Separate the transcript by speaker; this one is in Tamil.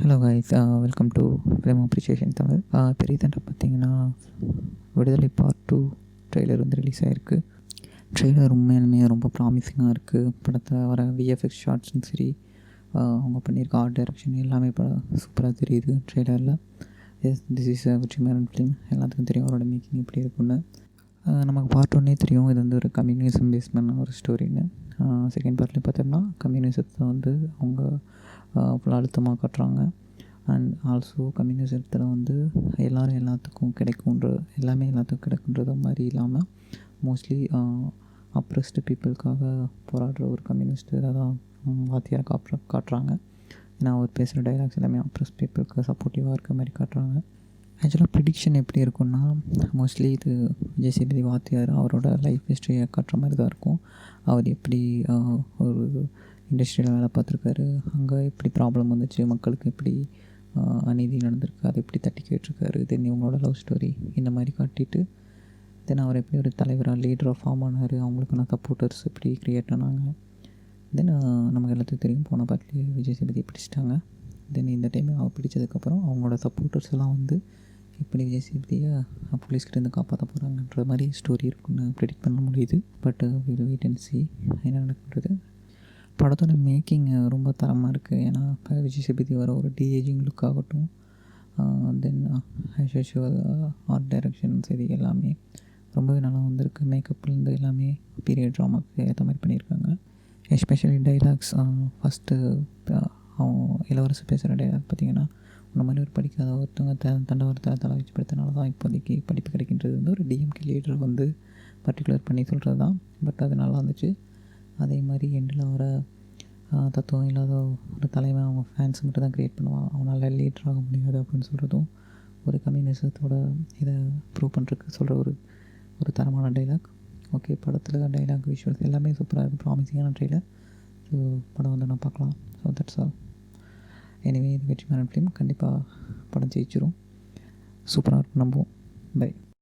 Speaker 1: Hello guys, welcome to film appreciation Tamil. இப்போ ரீசெண்டாக பார்த்தீங்கன்னா விடுதலை பார்ட் 2 ட்ரெய்லர் வந்து ரிலீஸ் ஆகிருக்கு. ட்ரெய்லர் உண்மையாலுமே ரொம்ப ப்ராமிசிங்காக இருக்குது. படத்தில் வர விஎஃப்எக்ஸ் ஷார்ட்ஸும் சரி, அவங்க பண்ணியிருக்க ஆர்ட் டைரக்ஷன் எல்லாமே இப்போ சூப்பராக தெரியுது ட்ரெய்லரில். This is Vetrimaaran film. எல்லாத்துக்கும் தெரியும் அவரோட மேக்கிங் எப்படி இருக்குன்னு. நமக்கு பார்ட் ஒன்னே தெரியும் இது வந்து ஒரு கம்யூனிசம் பேஸ் பண்ண ஒரு ஸ்டோரின்னு. செகண்ட் பார்ட்லேயும் பார்த்தோம்னா கம்யூனிசத்தை வந்து அவங்க ஃபுல்லாக அழுத்தமாக காட்டுறாங்க. அண்ட் ஆல்சோ கம்யூனிசத்தில் வந்து எல்லோரும் எல்லாத்துக்கும் கிடைக்குன்ற எல்லாத்துக்கும் கிடைக்குன்றது மாதிரி இல்லாமல் மோஸ்ட்லி அப்ரெஸ்டு பீப்புளுக்காக போராடுற ஒரு கம்யூனிஸ்ட்டு தான் வாத்தியாரை காட்டுறாங்க. ஏன்னா அவர் பேசுகிற டைலாக்ஸ் எல்லாமே அப்ரெஸ்ட் பீப்புளுக்கு சப்போர்ட்டிவாக இருக்க மாதிரி காட்டுறாங்க. ஆக்சுவலாக ப்ரிடிக்ஷன் எப்படி இருக்குன்னா, மோஸ்ட்லி இது விஜய் சேதுபதி வாத்தியார் அவரோட லைஃப் ஹிஸ்ட்ரியை காட்டுற மாதிரி தான் இருக்கும். அவர் எப்படி ஒரு இண்டஸ்ட்ரியில் வேலை பார்த்துருக்காரு, அங்கே எப்படி ப்ராப்ளம் வந்துச்சு, மக்களுக்கு எப்படி அநீதி நடந்திருக்கு, அதை எப்படி தட்டி கேட்டிருக்காரு, தென் இவங்களோட லவ் ஸ்டோரி இந்த மாதிரி காட்டிட்டு தென் அவர் எப்படி ஒரு தலைவராக லீடராக ஃபார்ம் ஆனார், அவங்களுக்கான சப்போர்ட்டர்ஸ் எப்படி க்ரியேட் ஆனாங்க. தென் நமக்கு எல்லாத்துக்கும் தெரியும் போன பார்ட்லேயே விஜய் சேதுபதி பிடிச்சிட்டாங்க. தென் இந்த டைம் அவர் பிடிச்சதுக்கப்புறம் அவங்களோட சப்போர்ட்டர்ஸ் எல்லாம் வந்து எப்படி விஜய் சேதுபதியை போலீஸ்கிட்டேருந்து காப்பாற்ற போகிறாங்கன்ற மாதிரி ஸ்டோரி இருக்குன்னு ப்ரெடிக்ட் பண்ண முடியுது. But will wait and see என்ன நடக்குன்றது. படத்தோட மேக்கிங் ரொம்ப தரமாக இருக்குது. ஏன்னா இப்போ விஜய் சேதுபதி வர ஒரு டிஏஜிங் லுக் ஆகட்டும், தென் ஆர்ட் டைரக்ஷன் சரி எல்லாமே ரொம்பவே நல்லா வந்திருக்கு. மேக்கப்லேருந்து எல்லாமே பீரியட் ட்ராமாவுக்கு ஏற்ற மாதிரி பண்ணியிருக்காங்க. எஸ்பெஷலி டைலாக்ஸ் ஃபஸ்ட்டு இளவரசு பேசுகிற டைலாக் பார்த்திங்கன்னா, இந்த மாதிரி ஒரு படிக்காத ஒருத்தவங்க தண்டவாளத்தை தலை வச்சு படுத்தனால தான் இப்போதைக்கு படிப்பு கிடைக்கின்றது வந்து ஒரு டிஎம்கே லீடர் வந்து பர்டிகுலர் பண்ணி சொல்கிறது தான். பட் அது நல்லா இருந்துச்சு. அதே மாதிரி எண்டில் வர தத்துவம் இல்லாத ஒரு தலைவன் அவங்க ஃபேன்ஸ் மட்டும் தான் க்ரியேட் பண்ணுவான், அவனால் லீடர் ஆக முடியாது அப்படின்னு சொல்கிறதும் ஒரு கம்யூனிசத்தோட இதை ப்ரூவ் பண்ணுறதுக்கு சொல்கிற ஒரு தரமான டைலாக். ஓகே, படத்தில் டைலாக் விஷுவல்ஸ் எல்லாமே சூப்பராக இருக்குது. ப்ராமிசிங்கான ட்ரெய்லர். ஸோ படம் வந்து நான் பார்க்கலாம். So that's all. எனிவே இது வெற்றிமாறன் ஃபிலிம். கண்டிப்பாக படம் ஜெயிச்சிரும். சூப்பராக இருக்கும், நம்புவோம். பை.